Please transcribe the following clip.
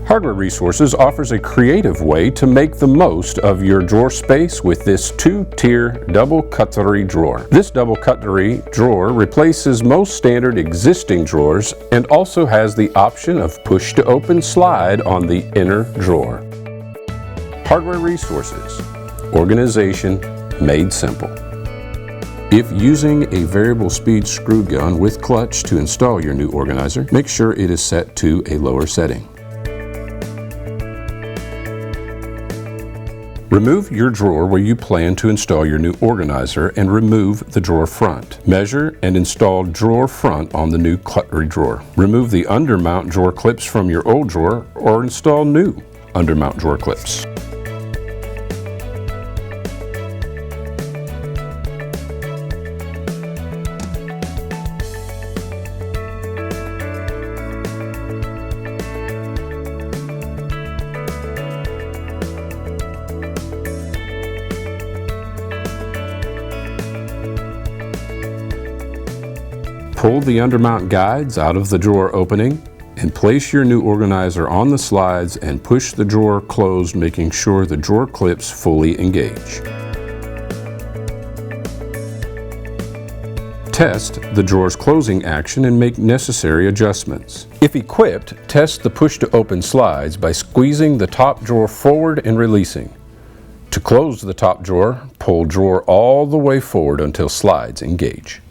Hardware Resources offers a creative way to make the most of your drawer space with this two-tier double cutlery drawer. This double cutlery drawer replaces most standard existing drawers and also has the option of push-to-open slide on the inner drawer. Hardware Resources, organization made simple. If using a variable speed screw gun with clutch to install your new organizer, make sure it is set to a lower setting. Remove your drawer where you plan to install your new organizer and remove the drawer front. Measure and install drawer front on the new cutlery drawer. Remove the undermount drawer clips from your old drawer or install new undermount drawer clips. Pull the undermount guides out of the drawer opening and place your new organizer on the slides and push the drawer closed, making sure the drawer clips fully engage. Test the drawer's closing action and make necessary adjustments. If equipped, test the push-to-open slides by squeezing the top drawer forward and releasing. To close the top drawer, pull drawer all the way forward until slides engage.